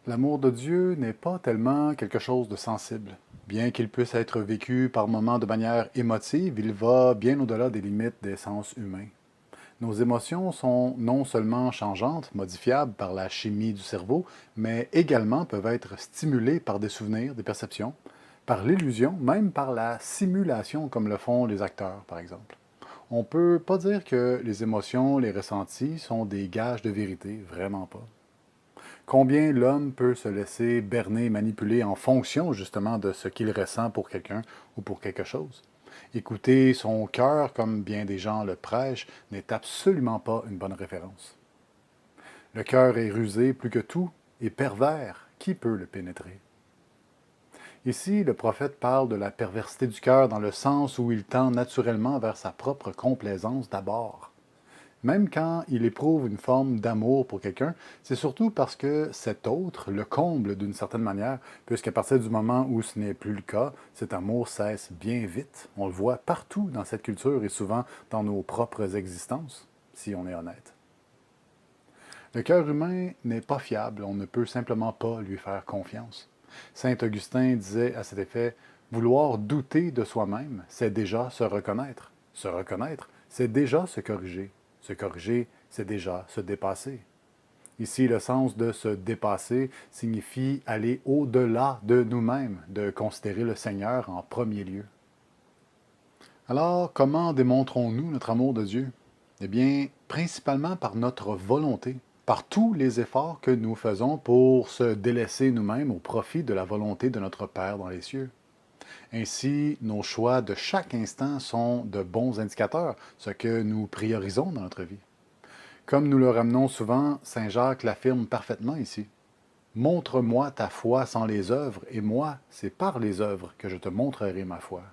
L'amour de Dieu n'est pas tellement quelque chose de sensible. Bien qu'il puisse être vécu par moments de manière émotive, il va bien au-delà des limites des sens humains. Nos émotions sont non seulement changeantes, modifiables par la chimie du cerveau, mais également peuvent être stimulées par des souvenirs, des perceptions, par l'illusion, même par la simulation comme le font les acteurs, par exemple. On ne peut pas dire que les émotions, les ressentis sont des gages de vérité, vraiment pas. Combien l'homme peut se laisser berner, manipuler en fonction justement de ce qu'il ressent pour quelqu'un ou pour quelque chose. Écouter son cœur, comme bien des gens le prêchent, n'est absolument pas une bonne référence. Le cœur est rusé plus que tout et pervers. Qui peut le pénétrer? Ici, le prophète parle de la perversité du cœur dans le sens où il tend naturellement vers sa propre complaisance d'abord. Même quand il éprouve une forme d'amour pour quelqu'un, c'est surtout parce que cet autre le comble d'une certaine manière, puisqu'à partir du moment où ce n'est plus le cas, cet amour cesse bien vite. On le voit partout dans cette culture et souvent dans nos propres existences, si on est honnête. Le cœur humain n'est pas fiable, on ne peut simplement pas lui faire confiance. Saint Augustin disait à cet effet, vouloir douter de soi-même, c'est déjà se reconnaître. Se reconnaître, c'est déjà se corriger. Se corriger, c'est déjà se dépasser. Ici, le sens de se dépasser signifie aller au-delà de nous-mêmes, de considérer le Seigneur en premier lieu. Alors, comment démontrons-nous notre amour de Dieu? Eh bien, principalement par notre volonté, par tous les efforts que nous faisons pour se délaisser nous-mêmes au profit de la volonté de notre Père dans les cieux. Ainsi, nos choix de chaque instant sont de bons indicateurs, ce que nous priorisons dans notre vie. Comme nous le ramenons souvent, Saint Jacques l'affirme parfaitement ici. Montre-moi ta foi sans les œuvres, et moi, c'est par les œuvres que je te montrerai ma foi.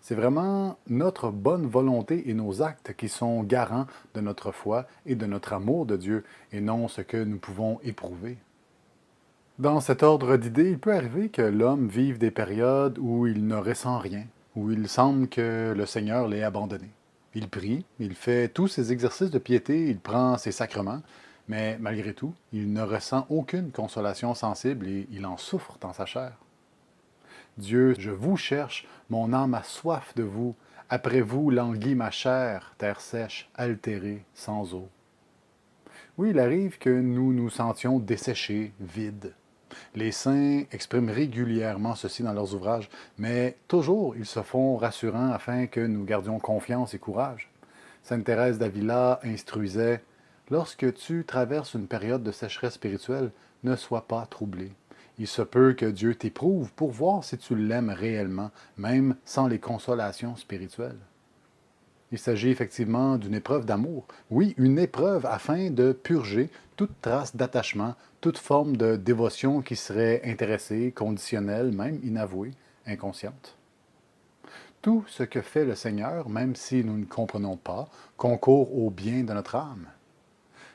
C'est vraiment notre bonne volonté et nos actes qui sont garants de notre foi et de notre amour de Dieu, et non ce que nous pouvons éprouver. Dans cet ordre d'idées, il peut arriver que l'homme vive des périodes où il ne ressent rien, où il semble que le Seigneur l'ait abandonné. Il prie, il fait tous ses exercices de piété, il prend ses sacrements, mais malgré tout, il ne ressent aucune consolation sensible et il en souffre dans sa chair. Dieu, je vous cherche, mon âme a soif de vous. Après vous languit ma chair, terre sèche, altérée, sans eau. Oui, il arrive que nous nous sentions desséchés, vides. Les saints expriment régulièrement ceci dans leurs ouvrages, mais toujours ils se font rassurants afin que nous gardions confiance et courage. Sainte Thérèse d'Avila instruisait lorsque tu traverses une période de sécheresse spirituelle, ne sois pas troublé. Il se peut que Dieu t'éprouve pour voir si tu l'aimes réellement, même sans les consolations spirituelles. Il s'agit effectivement d'une épreuve d'amour. Oui, une épreuve afin de purger toute trace d'attachement, toute forme de dévotion qui serait intéressée, conditionnelle, même inavouée, inconsciente. Tout ce que fait le Seigneur, même si nous ne comprenons pas, concourt au bien de notre âme.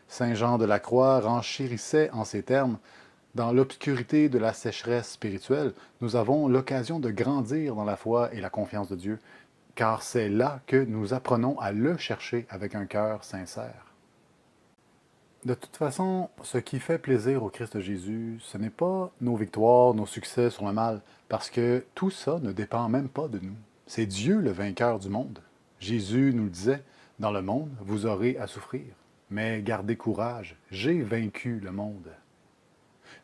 Saint Jean de la Croix renchérissait en ces termes. Dans l'obscurité de la sécheresse spirituelle, nous avons l'occasion de grandir dans la foi et la confiance de Dieu, car c'est là que nous apprenons à le chercher avec un cœur sincère. De toute façon, ce qui fait plaisir au Christ Jésus, ce n'est pas nos victoires, nos succès sur le mal, parce que tout ça ne dépend même pas de nous. C'est Dieu le vainqueur du monde. Jésus nous le disait, dans le monde, vous aurez à souffrir, mais gardez courage, j'ai vaincu le monde.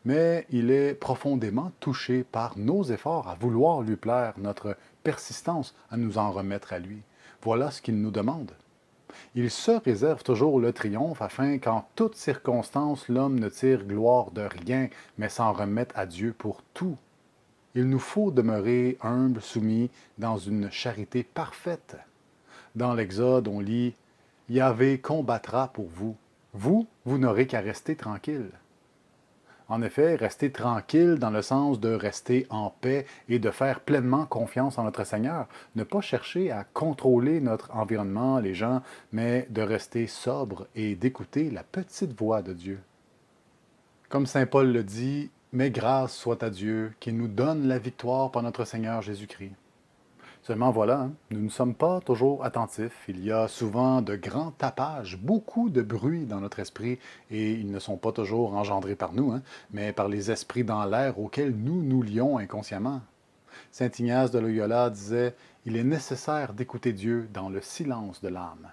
Mais il est profondément touché par nos efforts à vouloir lui plaire, notre persistance à nous en remettre à lui. Voilà ce qu'il nous demande. Il se réserve toujours le triomphe afin qu'en toutes circonstances l'homme ne tire gloire de rien, mais s'en remette à Dieu pour tout. Il nous faut demeurer humbles, soumis, dans une charité parfaite. Dans l'Exode, on lit Yahvé combattra pour vous. Vous n'aurez qu'à rester tranquille. En effet, rester tranquille dans le sens de rester en paix et de faire pleinement confiance en notre Seigneur. Ne pas chercher à contrôler notre environnement, les gens, mais de rester sobre et d'écouter la petite voix de Dieu. Comme Saint Paul le dit, mais grâce soit à Dieu qui nous donne la victoire par notre Seigneur Jésus-Christ. Seulement voilà, hein, nous ne sommes pas toujours attentifs. Il y a souvent de grands tapages, beaucoup de bruit dans notre esprit, et ils ne sont pas toujours engendrés par nous, hein, mais par les esprits dans l'air auxquels nous nous lions inconsciemment. Saint Ignace de Loyola disait: il est nécessaire d'écouter Dieu dans le silence de l'âme.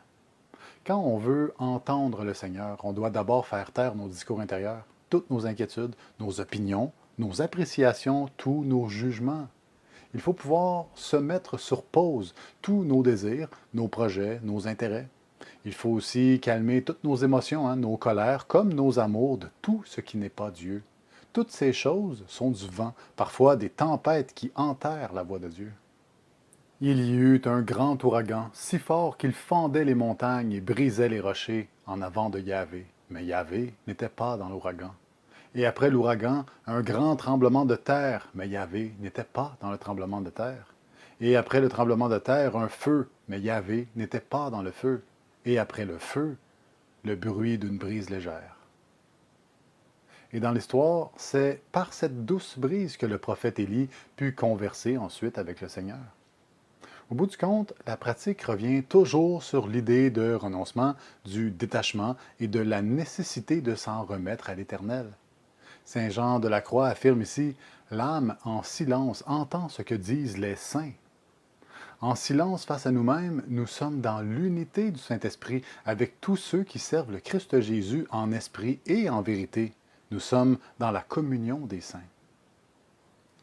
Quand on veut entendre le Seigneur, on doit d'abord faire taire nos discours intérieurs, toutes nos inquiétudes, nos opinions, nos appréciations, tous nos jugements. Il faut pouvoir se mettre sur pause tous nos désirs, nos projets, nos intérêts. Il faut aussi calmer toutes nos émotions, hein, nos colères, comme nos amours de tout ce qui n'est pas Dieu. Toutes ces choses sont du vent, parfois des tempêtes qui enterrent la voix de Dieu. Il y eut un grand ouragan, si fort qu'il fendait les montagnes et brisait les rochers en avant de Yahvé. Mais Yahvé n'était pas dans l'ouragan. Et après l'ouragan, un grand tremblement de terre, mais Yahvé n'était pas dans le tremblement de terre. Et après le tremblement de terre, un feu, mais Yahvé n'était pas dans le feu. Et après le feu, le bruit d'une brise légère. Et dans l'histoire, c'est par cette douce brise que le prophète Élie put converser ensuite avec le Seigneur. Au bout du compte, la pratique revient toujours sur l'idée de renoncement, du détachement et de la nécessité de s'en remettre à l'Éternel. Saint Jean de la Croix affirme ici: l'âme en silence entend ce que disent les saints. En silence face à nous-mêmes, nous sommes dans l'unité du Saint-Esprit avec tous ceux qui servent le Christ Jésus en esprit et en vérité. Nous sommes dans la communion des saints.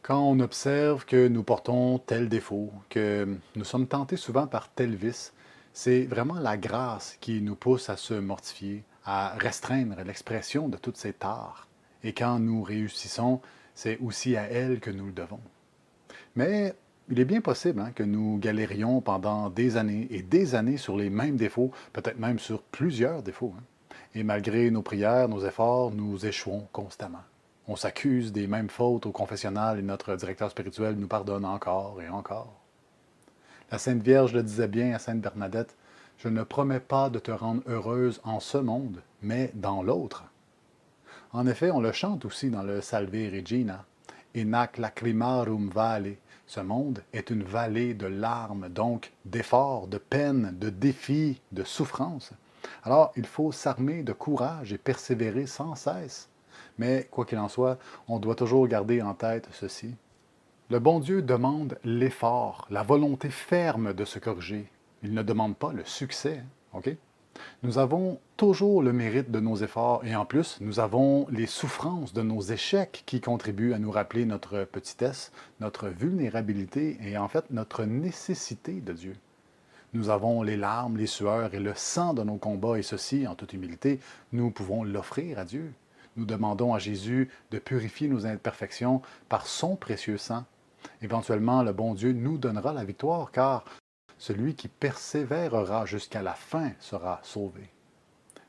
Quand on observe que nous portons tel défaut, que nous sommes tentés souvent par tel vice, c'est vraiment la grâce qui nous pousse à se mortifier, à restreindre l'expression de toutes ces tares. Et quand nous réussissons, c'est aussi à elle que nous le devons. Mais il est bien possible, hein, que nous galérions pendant des années et des années sur les mêmes défauts, peut-être même sur plusieurs défauts, hein. Et malgré nos prières, nos efforts, nous échouons constamment. On s'accuse des mêmes fautes au confessionnal et notre directeur spirituel nous pardonne encore et encore. La Sainte Vierge le disait bien à Sainte Bernadette: je ne promets pas de te rendre heureuse en ce monde, mais dans l'autre. En effet, on le chante aussi dans le Salve Regina: Enac lacrimarum vale. Ce monde est une vallée de larmes, donc d'efforts, de peines, de défis, de souffrances. Alors, il faut s'armer de courage et persévérer sans cesse. Mais, quoi qu'il en soit, on doit toujours garder en tête ceci. Le bon Dieu demande l'effort, la volonté ferme de se corriger. Il ne demande pas le succès, OK? Nous avons toujours le mérite de nos efforts et en plus, nous avons les souffrances de nos échecs qui contribuent à nous rappeler notre petitesse, notre vulnérabilité et en fait notre nécessité de Dieu. Nous avons les larmes, les sueurs et le sang de nos combats et ceci, en toute humilité, nous pouvons l'offrir à Dieu. Nous demandons à Jésus de purifier nos imperfections par son précieux sang. Éventuellement, le bon Dieu nous donnera la victoire car celui qui persévérera jusqu'à la fin sera sauvé.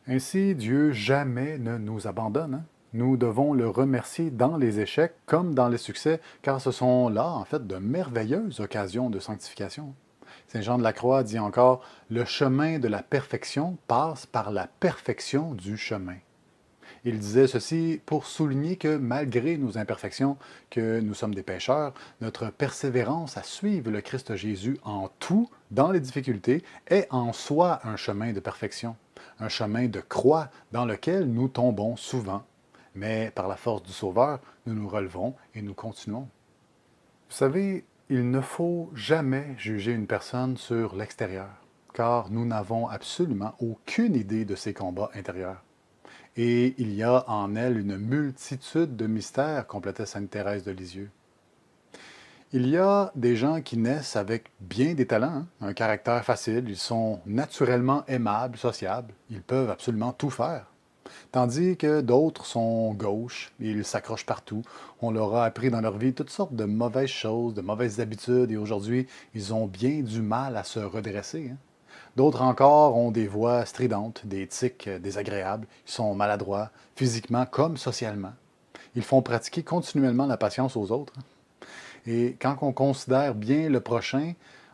Ainsi, Dieu jamais ne nous abandonne, hein. Nous devons le remercier dans les échecs comme dans les succès, car ce sont là, en fait, de merveilleuses occasions de sanctification. Saint Jean de la Croix dit encore: le chemin de la perfection passe par la perfection du chemin. Il disait ceci pour souligner que malgré nos imperfections, que nous sommes des pécheurs, notre persévérance à suivre le Christ Jésus en tout, dans les difficultés, est en soi un chemin de perfection, un chemin de croix dans lequel nous tombons souvent. Mais par la force du Sauveur, nous nous relevons et nous continuons. Vous savez, il ne faut jamais juger une personne sur l'extérieur, car nous n'avons absolument aucune idée de ses combats intérieurs. Et il y a en elle une multitude de mystères, complétait sainte Thérèse de Lisieux. Il y a des gens qui naissent avec bien des talents, hein, un caractère facile, ils sont naturellement aimables, sociables, ils peuvent absolument tout faire. Tandis que d'autres sont gauches, ils s'accrochent partout. On leur a appris dans leur vie toutes sortes de mauvaises choses, de mauvaises habitudes, et aujourd'hui, ils ont bien du mal à se redresser, hein. D'autres encore ont des voix stridentes, des tics désagréables, ils sont maladroits, physiquement comme socialement. Ils font pratiquer continuellement la patience aux autres. Et quand on considère bien le prochain,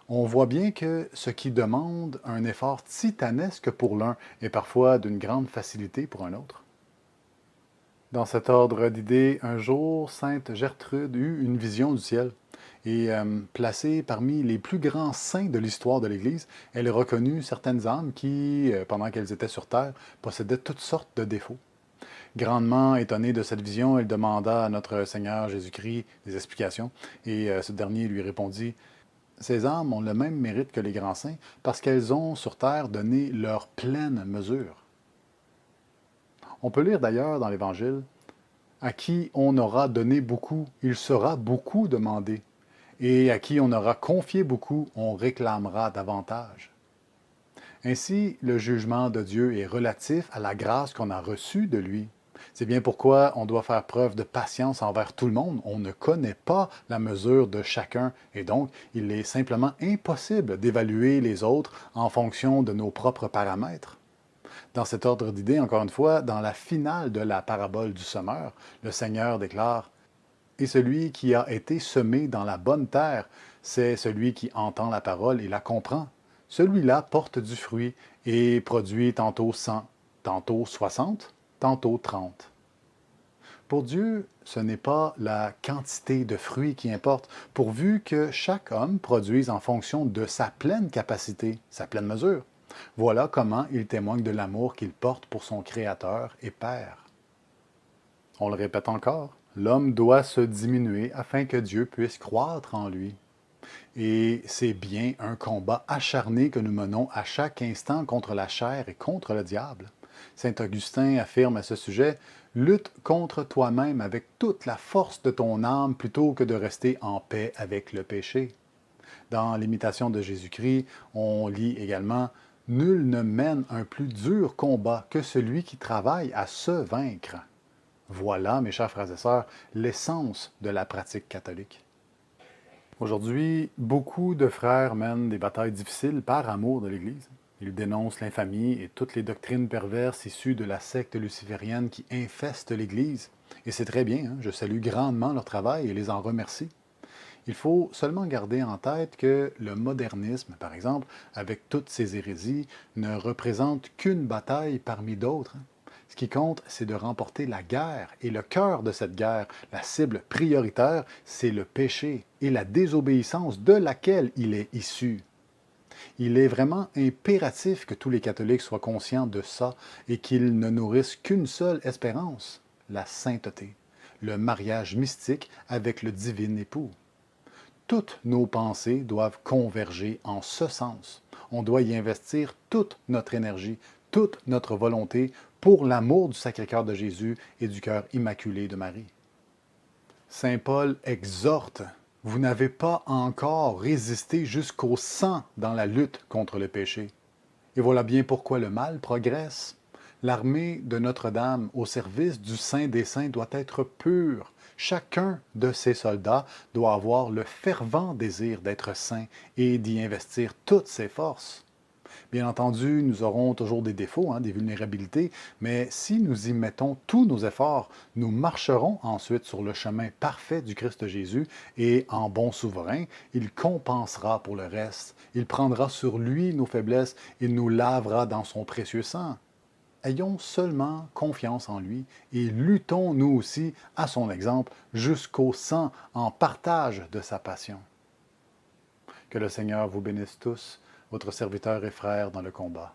on voit bien que ce qui demande un effort titanesque pour l'un est parfois d'une grande facilité pour un autre. Dans cet ordre d'idées, un jour, Sainte Gertrude eut une vision du ciel. Et placée parmi les plus grands saints de l'histoire de l'Église, elle reconnut certaines âmes qui, pendant qu'elles étaient sur terre, possédaient toutes sortes de défauts. Grandement étonnée de cette vision, elle demanda à notre Seigneur Jésus-Christ des explications, et ce dernier lui répondit, ces âmes ont le même mérite que les grands saints parce qu'elles ont sur terre donné leur pleine mesure. On peut lire d'ailleurs dans l'Évangile, à qui on aura donné beaucoup, il sera beaucoup demandé. Et à qui on aura confié beaucoup, on réclamera davantage. Ainsi, le jugement de Dieu est relatif à la grâce qu'on a reçue de lui. C'est bien pourquoi on doit faire preuve de patience envers tout le monde. On ne connaît pas la mesure de chacun et donc il est simplement impossible d'évaluer les autres en fonction de nos propres paramètres. Dans cet ordre d'idées, encore une fois, dans la finale de la parabole du semeur, le Seigneur déclare et celui qui a été semé dans la bonne terre, c'est celui qui entend la parole et la comprend. Celui-là porte du fruit et produit tantôt 100, tantôt 60, tantôt 30. Pour Dieu, ce n'est pas la quantité de fruits qui importe, pourvu que chaque homme produise en fonction de sa pleine capacité, sa pleine mesure. Voilà comment il témoigne de l'amour qu'il porte pour son Créateur et Père. On le répète encore, l'homme doit se diminuer afin que Dieu puisse croître en lui. Et c'est bien un combat acharné que nous menons à chaque instant contre la chair et contre le diable. Saint Augustin affirme à ce sujet, lutte contre toi-même avec toute la force de ton âme plutôt que de rester en paix avec le péché. Dans l'imitation de Jésus-Christ, on lit également, nul ne mène un plus dur combat que celui qui travaille à se vaincre. Voilà, mes chers frères et sœurs, l'essence de la pratique catholique. Aujourd'hui, beaucoup de frères mènent des batailles difficiles par amour de l'Église. Ils dénoncent l'infamie et toutes les doctrines perverses issues de la secte luciférienne qui infeste l'Église. Et c'est très bien, hein, je salue grandement leur travail et les en remercie. Il faut seulement garder en tête que le modernisme, par exemple, avec toutes ses hérésies, ne représente qu'une bataille parmi d'autres. Ce qui compte, c'est de remporter la guerre. Et le cœur de cette guerre, la cible prioritaire, c'est le péché et la désobéissance de laquelle il est issu. Il est vraiment impératif que tous les catholiques soient conscients de ça et qu'ils ne nourrissent qu'une seule espérance, la sainteté, le mariage mystique avec le divin époux. Toutes nos pensées doivent converger en ce sens. On doit y investir toute notre énergie, toute notre volonté pour l'amour du Sacré-Cœur de Jésus et du cœur immaculé de Marie. Saint Paul exhorte, vous n'avez pas encore résisté jusqu'au sang dans la lutte contre le péché. Et voilà bien pourquoi le mal progresse. L'armée de Notre-Dame au service du Saint des Saints doit être pure. Chacun de ces soldats doit avoir le fervent désir d'être saint et d'y investir toutes ses forces. Bien entendu, nous aurons toujours des défauts, hein, des vulnérabilités, mais si nous y mettons tous nos efforts, nous marcherons ensuite sur le chemin parfait du Christ Jésus et en bon souverain, il compensera pour le reste. Il prendra sur lui nos faiblesses, il nous lavera dans son précieux sang. Ayons seulement confiance en lui et luttons nous aussi, à son exemple, jusqu'au sang en partage de sa passion. Que le Seigneur vous bénisse tous, votre serviteur et frère dans le combat.